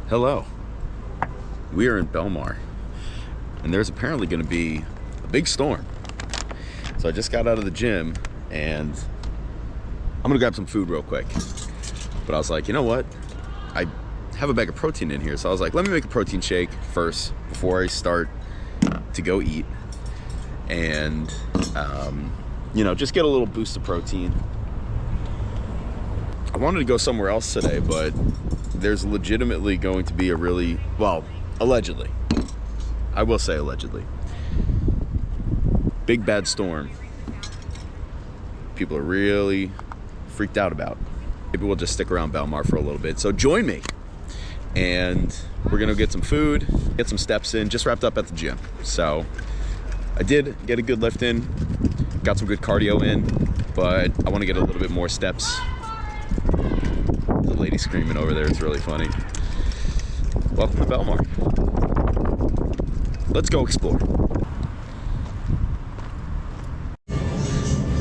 Hello. We are in Belmar, and there's apparently going to be a big storm. So I just got out of the gym, and I'm going to grab some food real quick. But I was like, you know what? I have a bag of protein in here, so I was like, let me make a protein shake first before I start to go eat. And, you know, just get a little boost of protein. I wanted to go somewhere else today, but there's legitimately going to be a really, well, allegedly, I will say allegedly, big bad storm people are really freaked out about. Maybe we'll just stick around Belmar for a little bit. So join me, and we're gonna get some food, get some steps in. Just wrapped up at the gym, so I did get a good lift in, got some good cardio in, but I want to get a little bit more steps. The lady screaming over there, it's really funny. Welcome to Belmar. Let's go explore.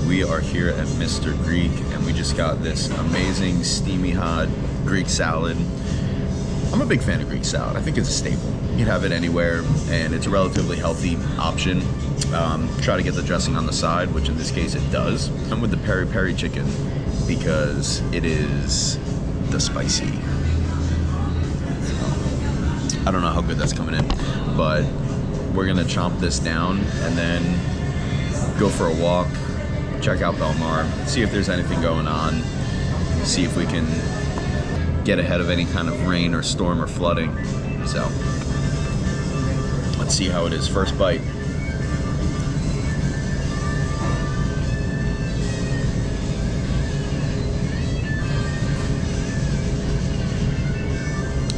We are here at Mr. Greek, and we just got this amazing steamy hot Greek salad. I'm a big fan of Greek salad. I think it's a staple. You can have it anywhere, and it's a relatively healthy option. Try to get the dressing on the side, which in this case it does. I'm with the peri peri chicken because it is the spicy. I don't know how good that's coming in, but we're gonna chomp this down and then go for a walk, check out Belmar, see if there's anything going on, see if we can get ahead of any kind of rain or storm or flooding. So let's see how it is. First bite.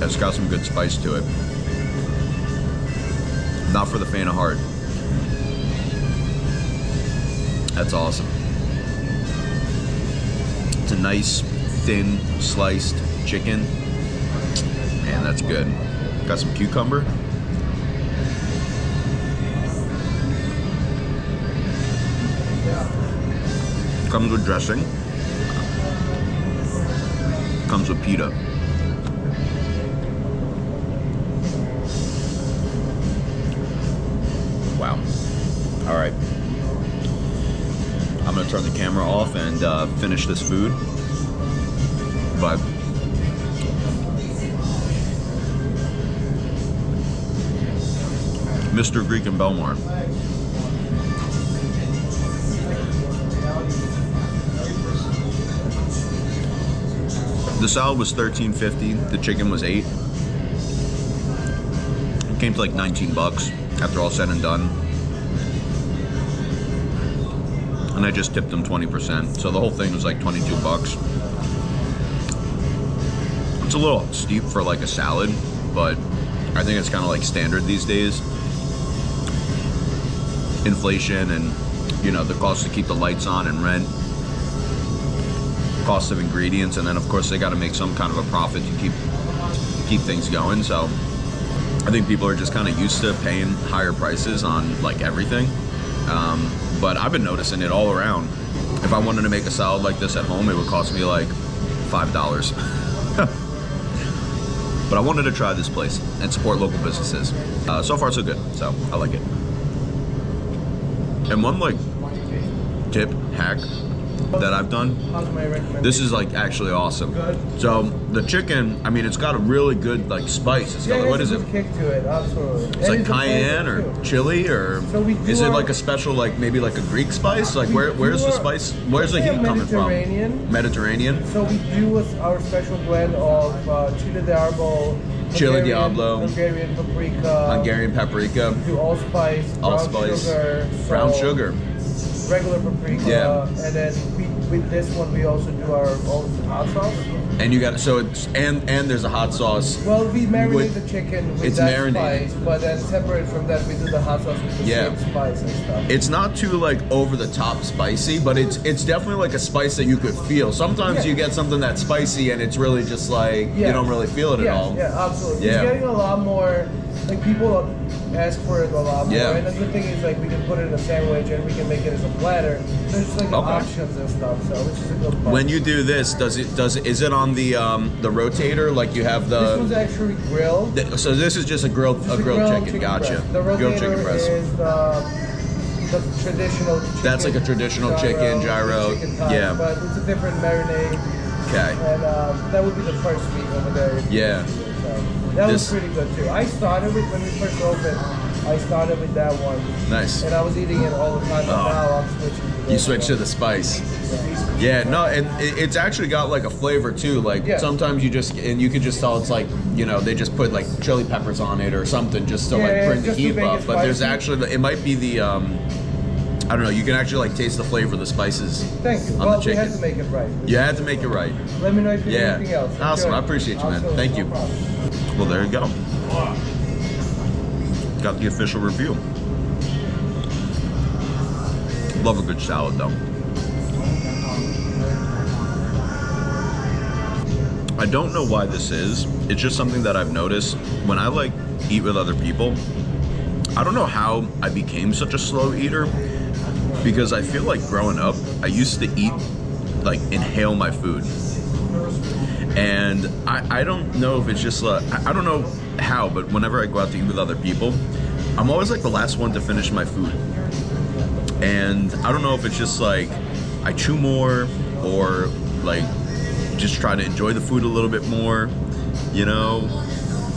It's got some good spice to it. Not for the faint of heart. That's awesome. It's a nice, thin, sliced chicken. Man, that's good. Got some cucumber. Comes with dressing. Comes with pita. Wow. All right. I'm gonna turn the camera off and finish this food. But Mr. Greek and Belmar. The salad was $13.50. The chicken was $8. It came to like 19 bucks after all said and done. And I just tipped them 20%. So the whole thing was like 22 bucks. It's a little steep for like a salad, but I think it's kind of like standard these days. Inflation and, you know, the cost to keep the lights on and rent, cost of ingredients, and then of course they got to make some kind of a profit to keep things going. So I think people are just kind of used to paying higher prices on like everything. But I've been noticing it all around. If I wanted to make a salad like this at home, it would cost me like $5. But I wanted to try this place and support local businesses. So far so good, so I like it. And one like tip hack that I've done, this is like actually awesome. So the chicken, I mean, it's got a really good like spice. It's got, what is it? Kick to it, absolutely. It's like cayenne or chili, or is it like a special, like maybe like a Greek spice? Like where's the spice? Where's the heat coming from? Mediterranean. So we do our special blend of chili diablo, Hungarian paprika. We do allspice, brown sugar, regular paprika, and then with this one we also do our own hot sauce. And you got, so it's, and there's a hot sauce. Well, we marinate the chicken with that spice, but then separate from that we do the hot sauce with the same spice and stuff. It's not too like over the top spicy, but it's definitely like a spice that you could feel. Sometimes you get something that's spicy and it's really just like, you don't really feel it at all. Yeah, absolutely. It's getting a lot more, like people ask for it a lot more. Yeah. And the good thing is like we can put it in a sandwich and we can make it as a platter. So it's like options and stuff. So which is a good part. When you do this, is it on the rotator? Like you have the. This one's actually grilled. So this is just a grilled chicken. Gotcha. The Grilled rotator chicken breast. is the traditional chicken. That's like a traditional chicken gyro. Chicken thigh, Yeah. But it's a different marinade. Okay. And that would be the first week over there. Yeah. So that was pretty good too. I started with, when we first opened, I started with that one. Nice. And I was eating it all the time, but now I'm switching to this. You switch to the spice. Yeah, no, and it's actually got like a flavor too. Like sometimes you can just tell it's like, you know, they just put like chili peppers on it or something just to like bring the heat up. But there's actually, it might be the, I don't know, you can actually like taste the flavor of the spices. Thank you. On Well, the chicken. we had to make it right. You had to make it right. Let me know if you need anything else. Awesome, I appreciate you, man. Thank you. Well, there you go. Got the official review. Love a good salad though. I don't know why this is. It's just something that I've noticed when I like eat with other people. I don't know how I became such a slow eater, because I feel like growing up, I used to eat, like inhale my food. And I don't know if it's just like, I don't know how, but whenever I go out to eat with other people, I'm always like the last one to finish my food. And I don't know if it's just like I chew more or like just try to enjoy the food a little bit more, you know?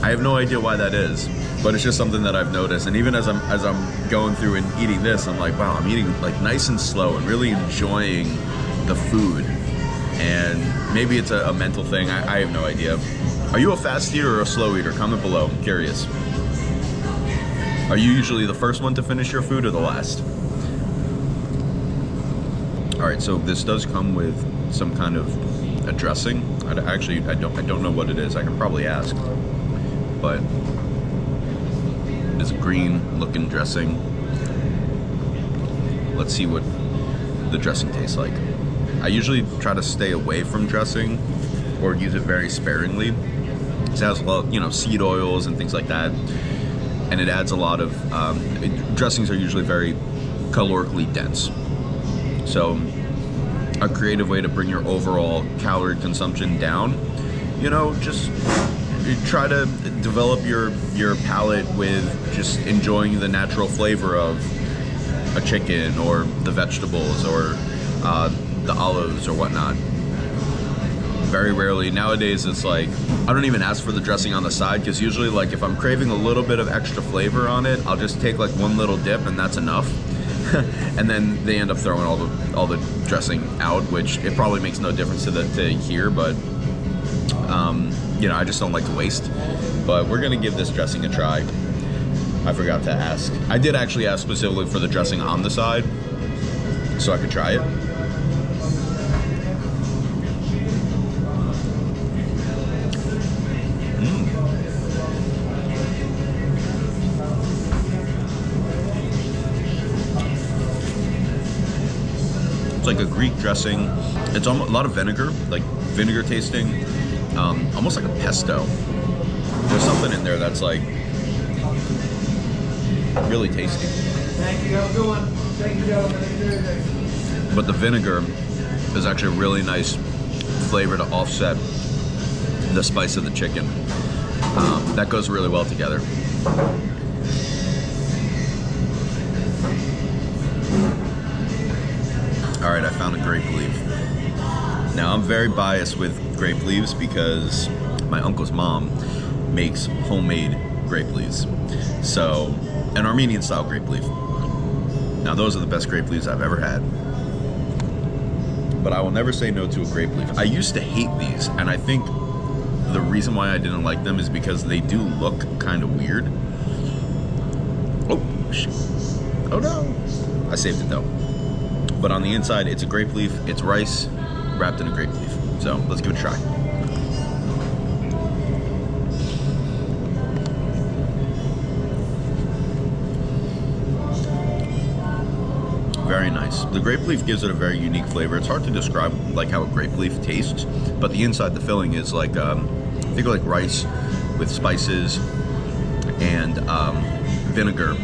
I have no idea why that is, but it's just something that I've noticed. And even as I'm going through and eating this, I'm like, wow, I'm eating like nice and slow and really enjoying the food. And maybe it's a mental thing. I have no idea. Are you a fast eater or a slow eater? Comment below. I'm curious. Are you usually the first one to finish your food or the last? All right, so this does come with some kind of a dressing. I don't know what it is. I can probably ask, but it's a green looking dressing. Let's see what the dressing tastes like. I usually try to stay away from dressing or use it very sparingly. It has a lot, you know, seed oils and things like that, and it adds a lot of dressings are usually very calorically dense. So a creative way to bring your overall calorie consumption down, you know, just try to develop your palate with just enjoying the natural flavor of a chicken or the vegetables or the olives or whatnot. Very rarely nowadays it's like I don't even ask for the dressing on the side, because usually like if I'm craving a little bit of extra flavor on it, I'll just take like one little dip and that's enough. And then they end up throwing all the dressing out, which it probably makes no difference to here, but you know, I just don't like to waste. But we're gonna give this dressing a try. I forgot to ask. I did actually ask specifically for the dressing on the side so I could try it. It's like a Greek dressing. It's almost a lot of vinegar, like vinegar tasting, almost like a pesto. There's something in there that's like really tasty. Thank you. Have a good one. Thank you, gentlemen. But the vinegar is actually a really nice flavor to offset the spice of the chicken. That goes really well together. All right, I found a grape leaf. Now I'm very biased with grape leaves because my uncle's mom makes homemade grape leaves. So, an Armenian style grape leaf. Now those are the best grape leaves I've ever had. But I will never say no to a grape leaf. I used to hate these, and I think the reason why I didn't like them is because they do look kind of weird. Oh, shoot. Oh no. I saved it though. But on the inside, it's a grape leaf, it's rice wrapped in a grape leaf. So let's give it a try. Very nice. The grape leaf gives it a very unique flavor. It's hard to describe like how a grape leaf tastes, but the inside, the filling is like, I think like rice with spices and vinegar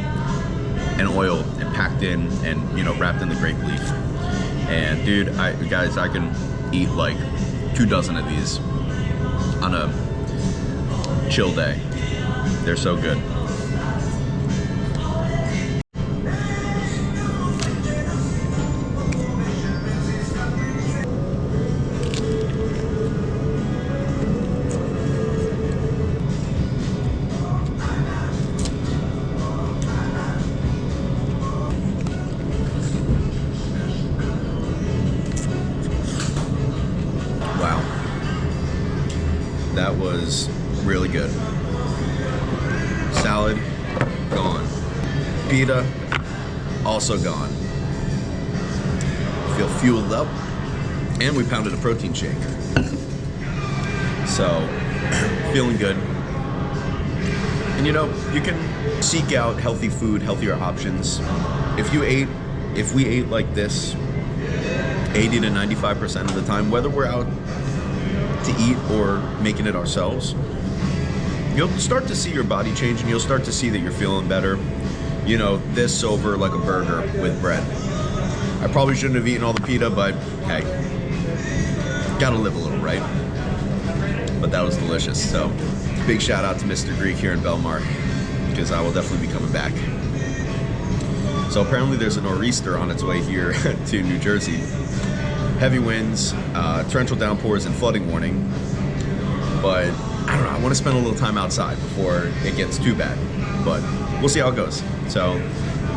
and oil and packed in and, you know, wrapped in the grape leaf. And dude, guys, I can eat like 2 dozen of these on a chill day. They're so good. Wow, that was really good. Salad, gone. Pita, also gone. Feel fueled up, and we pounded a protein shake. So, feeling good. And you know, you can seek out healthy food, healthier options. If we ate like this 80 to 95% of the time, whether we're out to eat or making it ourselves, you'll start to see your body change, and you'll start to see that you're feeling better. You know, this over like a burger with bread. I probably shouldn't have eaten all the pita, but hey, gotta live a little, right? But that was delicious. So big shout out to Mr. Greek here in Belmar, because I will definitely be coming back. So apparently there's a nor'easter on its way here to New Jersey. Heavy winds, torrential downpours, and flooding warning. But I don't know, I want to spend a little time outside before it gets too bad. But we'll see how it goes. So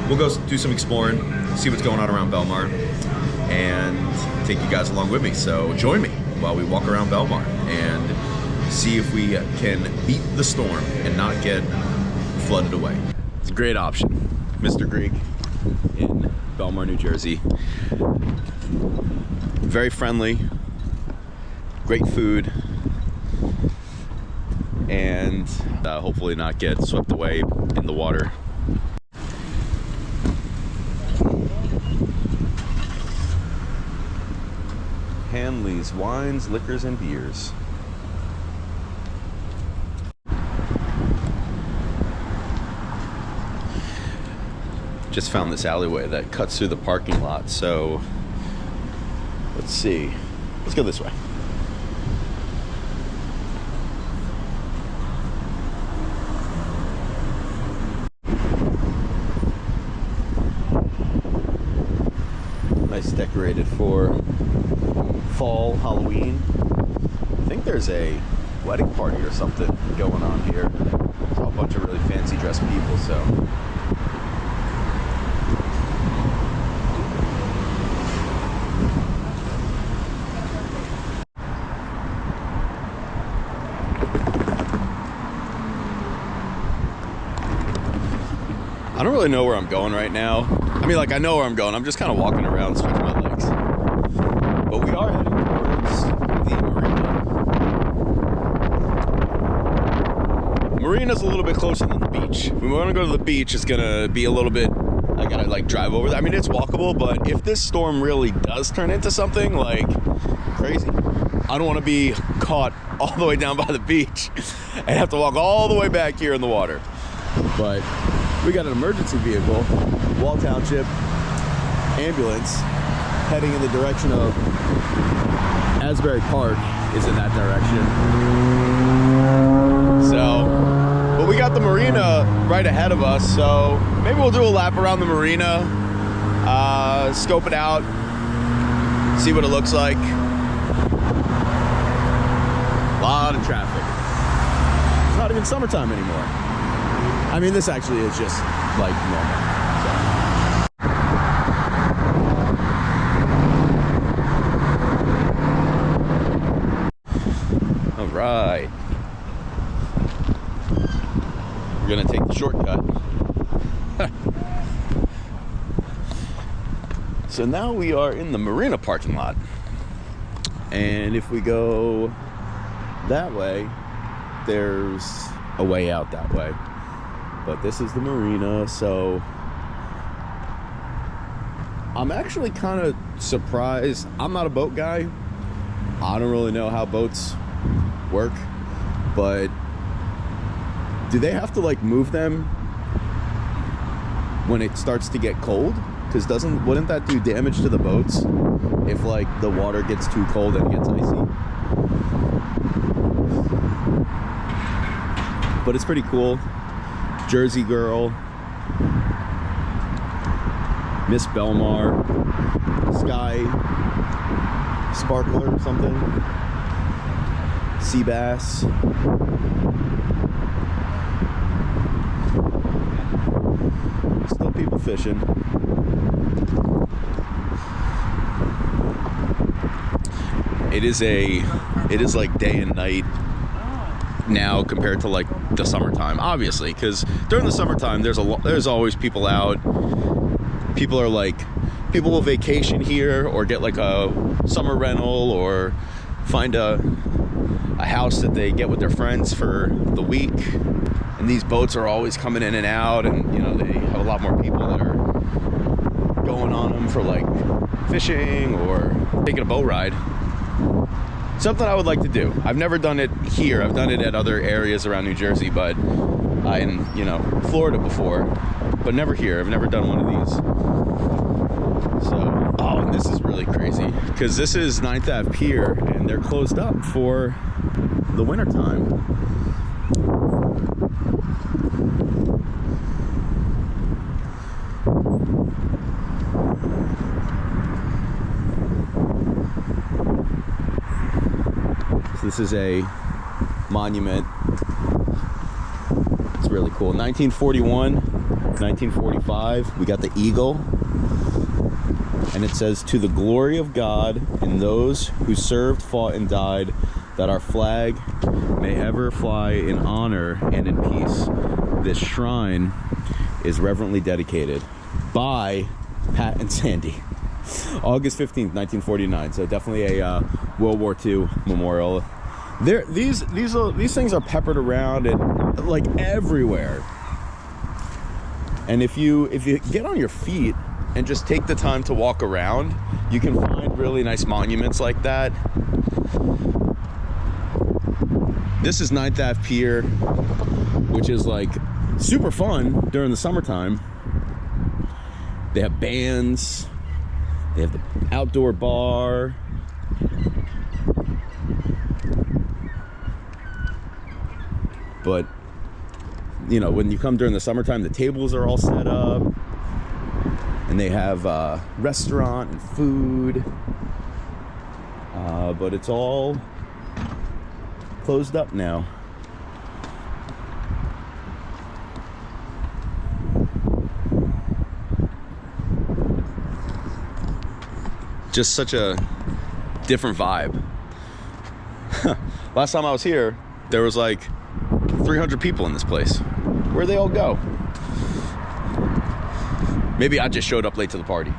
we'll go do some exploring, see what's going on around Belmar, and take you guys along with me. So join me while we walk around Belmar and see if we can beat the storm and not get flooded away. It's a great option. Mr. Greek in Belmar, New Jersey. Very friendly, great food, and hopefully not get swept away in the water. Hanley's Wines, Liquors, and Beers. Just found this alleyway that cuts through the parking lot, so let's see. Let's go this way. Nice, decorated for fall, Halloween. I think there's a wedding party or something going on here. Saw a bunch of really fancy dressed people, so. I don't really know where I'm going right now. I mean, like, I know where I'm going. I'm just kind of walking around, stretching my legs. But we are heading towards the marina. Marina's a little bit closer than the beach. If we want to go to the beach, it's gonna be a little bit, I gotta like drive over there. I mean, it's walkable, but if this storm really does turn into something like crazy, I don't want to be caught all the way down by the beach and have to walk all the way back here in the water. But we got an emergency vehicle, Wall Township ambulance, heading in the direction of Asbury Park, is in that direction. So, but we got the marina right ahead of us, so maybe we'll do a lap around the marina, scope it out, see what it looks like. A lot of traffic. It's not even summertime anymore. I mean, this actually is just like normal. So. All right. We're gonna take the shortcut. So now we are in the marina parking lot. And if we go that way, there's a way out that way. But this is the marina, so I'm actually kind of surprised. I'm not a boat guy. I don't really know how boats work, but do they have to like move them when it starts to get cold, because wouldn't that do damage to the boats if like the water gets too cold and it gets icy? But it's pretty cool. Jersey Girl, Miss Belmar, Sky Sparkler or something, Sea Bass. Still people fishing. It is like day and night now compared to like the summertime, obviously, because during the summertime there's always people out. People will vacation here or get like a summer rental or find a house that they get with their friends for the week, and these boats are always coming in and out, and you know, they have a lot more people that are going on them for like fishing or taking a boat ride. Something I would like to do. I've never done it here. I've done it at other areas around New Jersey, but in, you know, Florida before, but never here. I've never done one of these. So, oh, and this is really crazy because this is 9th Ave Pier and they're closed up for the winter time. This is a monument. It's really cool. 1941, 1945, we got the eagle. And it says, "To the glory of God and those who served, fought, and died, that our flag may ever fly in honor and in peace. This shrine is reverently dedicated by Pat and Sandy." August 15th, 1949. So definitely a World War II memorial. These things are peppered around and like everywhere. And if you get on your feet and just take the time to walk around, you can find really nice monuments like that. This is 9th Ave Pier, which is like super fun during the summertime. They have bands. They have the outdoor bar. But, you know, when you come during the summertime, the tables are all set up. And they have restaurant and food. But it's all closed up now. Just such a different vibe. Last time I was here, there was like 300 people in this place. Where'd they all go? Maybe I just showed up late to the party.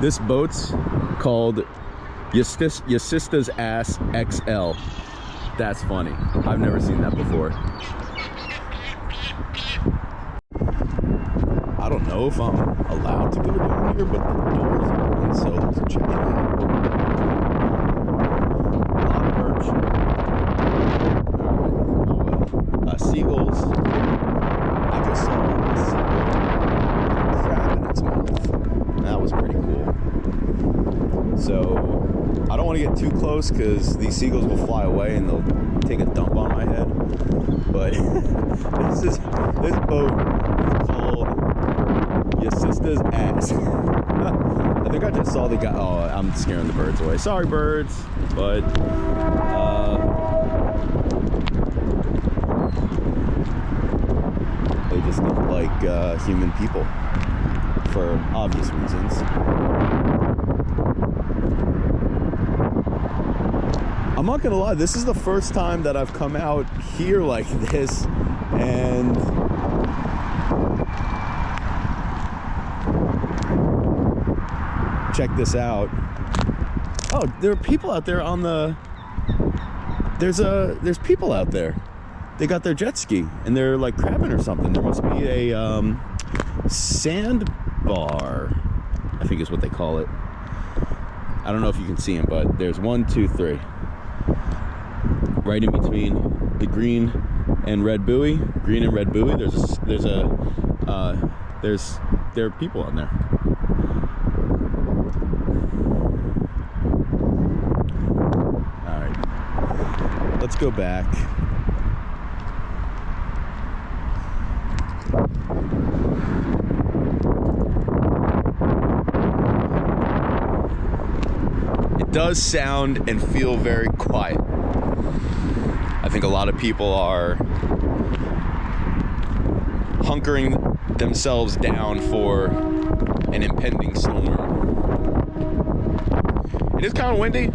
This boat's called Your Sister's Ass XL. That's funny. I've never seen that before. I don't know if I'm allowed to go down here, but the doors are open, so let's check it out. A lot of merch. Alright, oh well. Seagulls. I just saw a seagull crab in its mouth. That was pretty cool. So, I don't want to get too close because these seagulls will fly away and they'll take a dump on my head. But this boat is called Your Sister's Ass. I think I just saw the guy. Oh, I'm scaring the birds away. Sorry, birds. But they just look like human people for obvious reasons. I'm not gonna lie, this is the first time that I've come out here like this, and check this out. Oh, there are people out there on the, there's people out there. They got their jet ski and they're like crabbing or something. There must be a sandbar, I think is what they call it. I don't know if you can see them, but there's 1, 2, 3. right in between the green and red buoy. Green and red buoy. There are people on there. All right, let's go back. It does sound and feel very quiet. I think a lot of people are hunkering themselves down for an impending storm. It is kind of windy.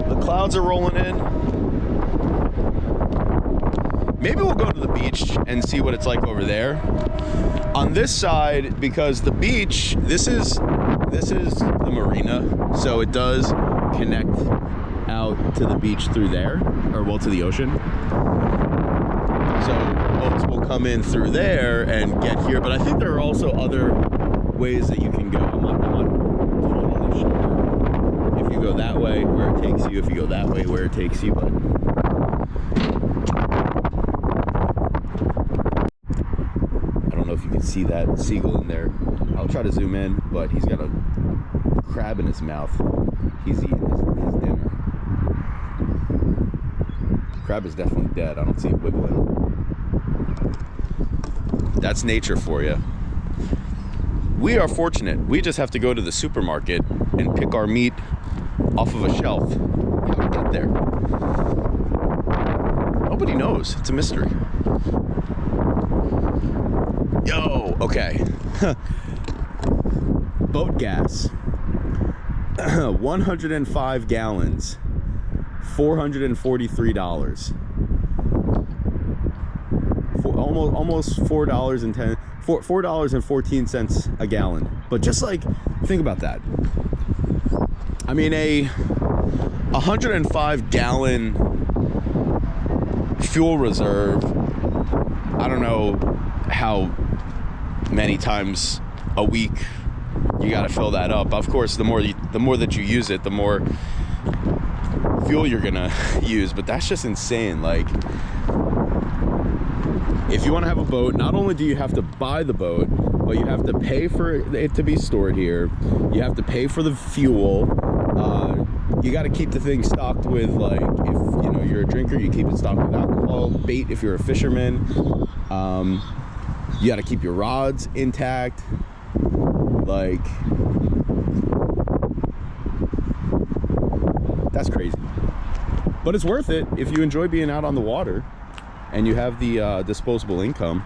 The clouds are rolling in. Maybe we'll go to the beach and see what it's like over there. On this side, because the beach, this is the marina, so it does connect out to the beach through there, or well, to the ocean. So boats will come in through there and get here, but I think there are also other ways that you can go. I'm not totally sure if you go that way where it takes you, if you go that way where it takes you, but I don't know if you can see that seagull in there. I'll try to zoom in, but he's got a crab in his mouth. He's eating his dinner. Crab is definitely dead. I don't see it wiggling. That's nature for you. We are fortunate. We just have to go to the supermarket and pick our meat off of a shelf. How do we get there? Nobody knows. It's a mystery. Yo, okay. Boat gas. 105 gallons. $443. Almost $4.14 a gallon. But just like, think about that. I mean, a 105 gallon fuel reserve, I don't know how many times a week you got to fill that up. Of course, the more that you use it, the more fuel you're gonna use, but that's just insane. Like, if you want to have a boat, not only do you have to buy the boat, but you have to pay for it to be stored here. You have to pay for the fuel. You got to keep the thing stocked with, like, if you know you're a drinker, you keep it stocked with alcohol. Bait if you're a fisherman. You got to keep your rods intact. Like, that's crazy, but it's worth it if you enjoy being out on the water and you have the disposable income.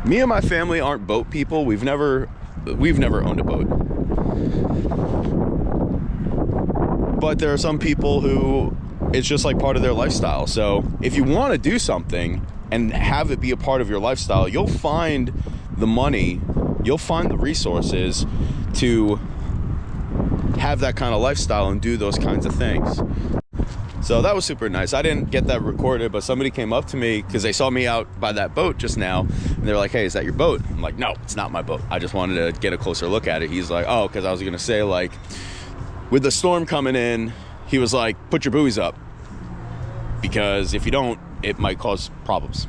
Me and my family aren't boat people. We've never owned a boat, but there are some people who it's just like part of their lifestyle. So if you want to do something and have it be a part of your lifestyle, you'll find the money, you'll find the resources to have that kind of lifestyle and do those kinds of things. So that was super nice. I didn't get that recorded, but somebody came up to me because they saw me out by that boat just now, and they're like, hey, is that your boat? I'm like, no, it's not my boat. I just wanted to get a closer look at it. He's like, oh, because I was gonna say, like, with the storm coming in, he was like, put your buoys up, because if you don't, it might cause problems.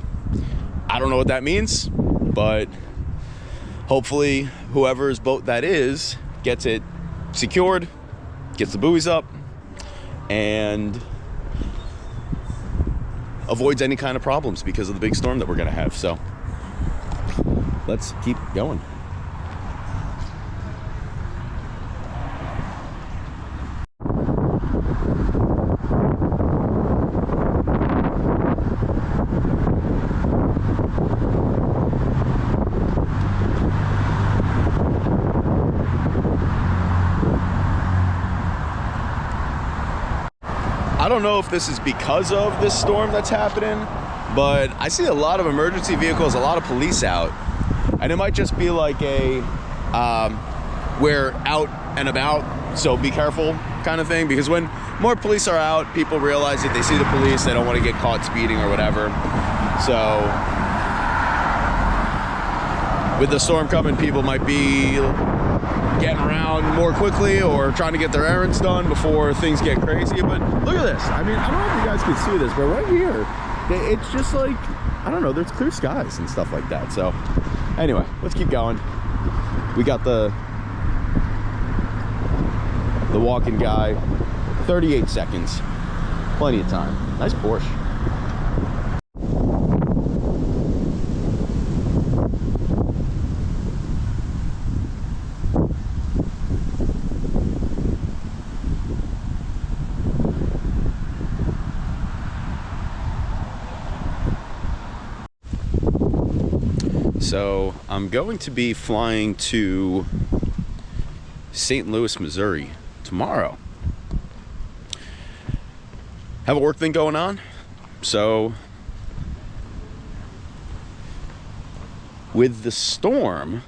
I don't know what that means, but hopefully whoever's boat that is gets it secured, gets the buoys up, and avoids any kind of problems because of the big storm that we're gonna have. So let's keep going. I don't know if this is because of this storm that's happening, but I see a lot of emergency vehicles, a lot of police out, and it might just be like a we're out and about, so be careful kind of thing, because when more police are out, people realize that they see the police, they don't want to get caught speeding or whatever. So with the storm coming, people might be getting around more quickly or trying to get their errands done before things get crazy. But look at this. I mean, I don't know if you guys can see this, but right here, it's just like, I don't know, there's clear skies and stuff like that. So anyway, let's keep going. We got the walk-in guy, 38 seconds, plenty of time. Nice Porsche. So I'm going to be flying to St. Louis, Missouri tomorrow. Have a work thing going on. So with the storm,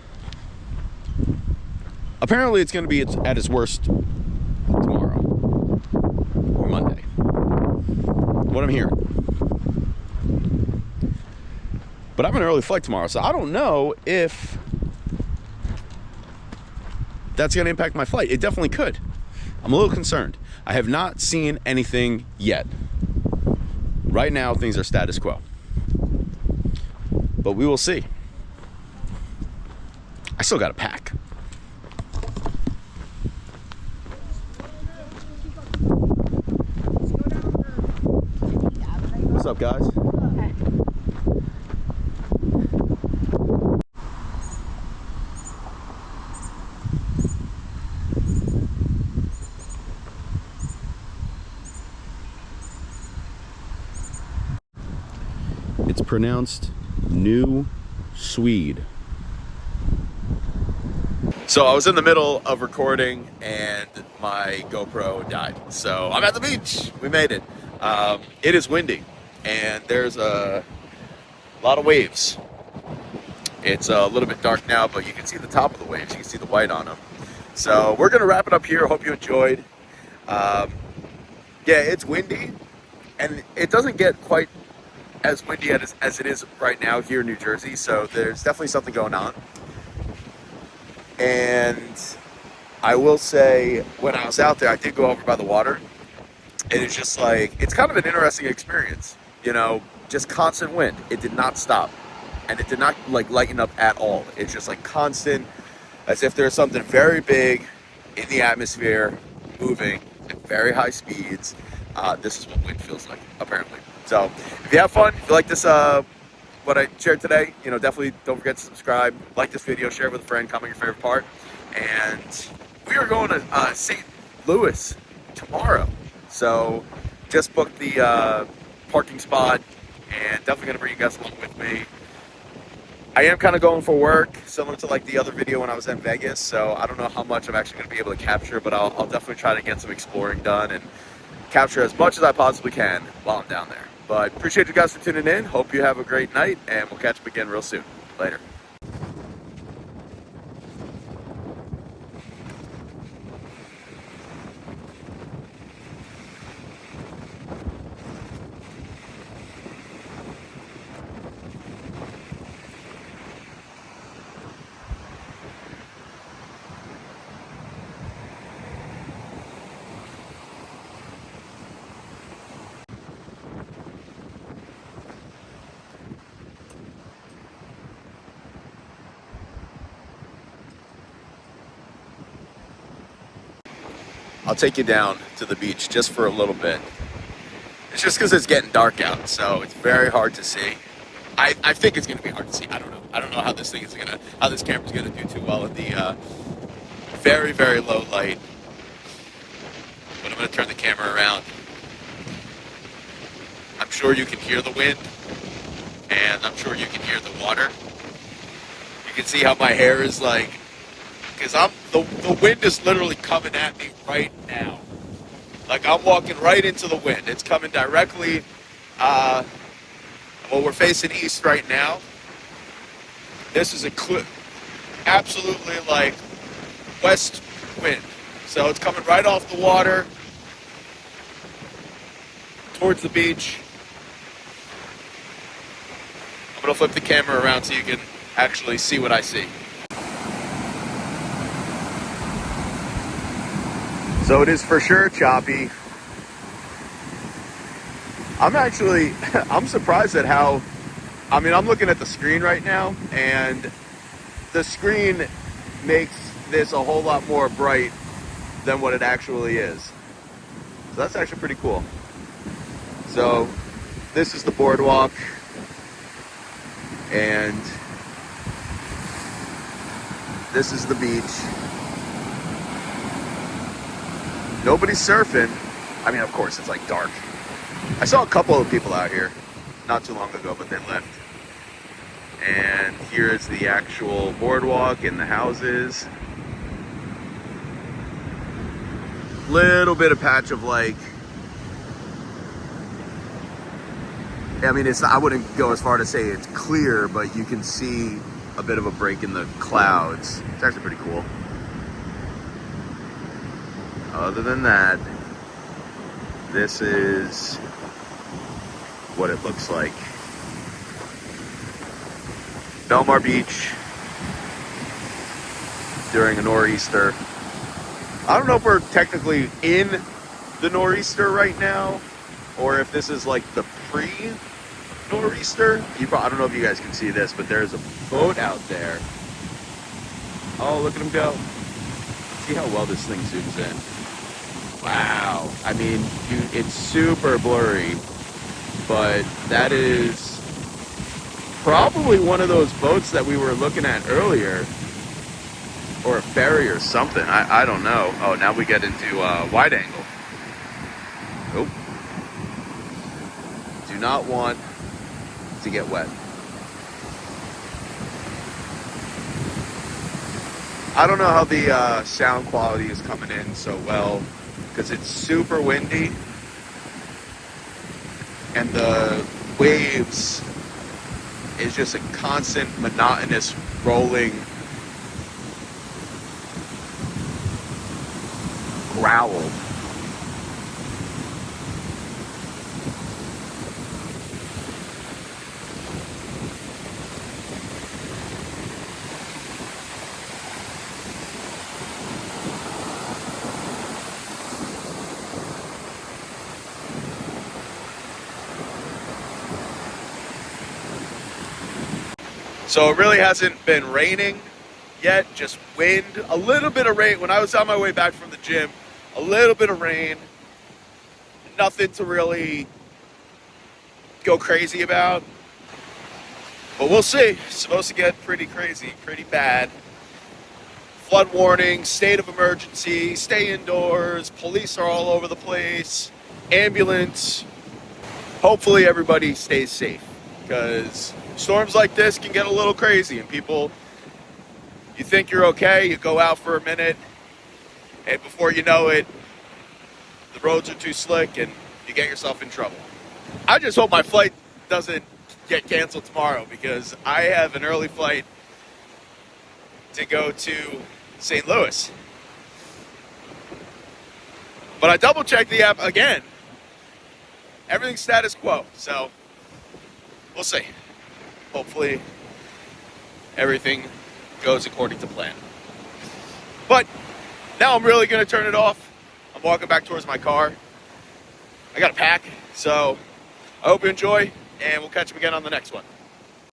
apparently it's going to be at its worst tomorrow or Monday. What I'm hearing. But I have an early flight tomorrow, so I don't know if that's going to impact my flight. It definitely could. I'm a little concerned. I have not seen anything yet. Right now, things are status quo. But we will see. I still got to pack. What's up, guys? Okay. It's pronounced New Swede. So I was in the middle of recording and my GoPro died. So I'm at the beach. We made it. It is windy and there's a lot of waves. It's a little bit dark now, but you can see the top of the waves. You can see the white on them. So we're gonna wrap it up here. Hope you enjoyed. Yeah, it's windy and it doesn't get quite as windy as it is right now here in New Jersey, so there's definitely something going on. And I will say, when I was out there, I did go over by the water, and it's just like, it's kind of an interesting experience, you know, just constant wind. It did not stop, and it did not like lighten up at all. It's just like constant, as if there's something very big in the atmosphere moving at very high speeds. This is what wind feels like, apparently. So if you have fun, if you like this, what I shared today, you know, definitely don't forget to subscribe, like this video, share it with a friend, comment your favorite part. And we are going to St. Louis tomorrow. So just booked the parking spot and definitely going to bring you guys along with me. I am kind of going for work, similar to like the other video when I was in Vegas. So I don't know how much I'm actually going to be able to capture, but I'll definitely try to get some exploring done and capture as much as I possibly can while I'm down there. But appreciate you guys for tuning in. Hope you have a great night, and we'll catch up again real soon. Later. I'll take you down to the beach just for a little bit. It's just because it's getting dark out, so it's very hard to see. I think it's going to be hard to see. I don't know. I don't know how this camera's going to do too well in the very, very low light. But I'm going to turn the camera around. I'm sure you can hear the wind, and I'm sure you can hear the water. You can see how my hair is like, because the wind is literally coming at me right now. Like I'm walking right into the wind. It's coming directly, well, we're facing east right now. This is absolutely like west wind. So it's coming right off the water towards the beach. I'm gonna flip the camera around so you can actually see what I see. So it is for sure choppy. I'm surprised at how, I mean, I'm looking at the screen right now, and the screen makes this a whole lot more bright than what it actually is. So that's actually pretty cool. So this is the boardwalk, and this is the beach. Nobody's surfing. I mean, of course, it's like dark. I saw a couple of people out here not too long ago, but they left. And here is the actual boardwalk and the houses. Little bit of patch of like, I mean, I wouldn't go as far to say it's clear, but you can see a bit of a break in the clouds. It's actually pretty cool. Other than that, this is what it looks like. Belmar Beach during a nor'easter. I don't know if we're technically in the nor'easter right now, or if this is like the pre-nor'easter. I don't know if you guys can see this, but there's a boat out there. Oh, look at him go. See how well this thing zooms in. Wow. I mean, dude, it's super blurry, but that is probably one of those boats that we were looking at earlier, or a ferry or something. I don't know. Oh, now we get into wide angle. Nope. Do not want to get wet. I don't know how the sound quality is coming in so well, because it's super windy and the waves is just a constant monotonous rolling growl. So it really hasn't been raining yet, just wind, a little bit of rain. When I was on my way back from the gym, a little bit of rain, nothing to really go crazy about, but we'll see. It's supposed to get pretty crazy, pretty bad. Flood warning, state of emergency, stay indoors, police are all over the place, ambulance. Hopefully everybody stays safe, because storms like this can get a little crazy, and people, you think you're okay, you go out for a minute, and before you know it, the roads are too slick and you get yourself in trouble. I just hope my flight doesn't get canceled tomorrow, because I have an early flight to go to St. Louis. But I double checked the app again. Everything's status quo, so we'll see. Hopefully everything goes according to plan. But now I'm really going to turn it off. I'm walking back towards my car. I got to pack, so I hope you enjoy, and we'll catch up again on the next one.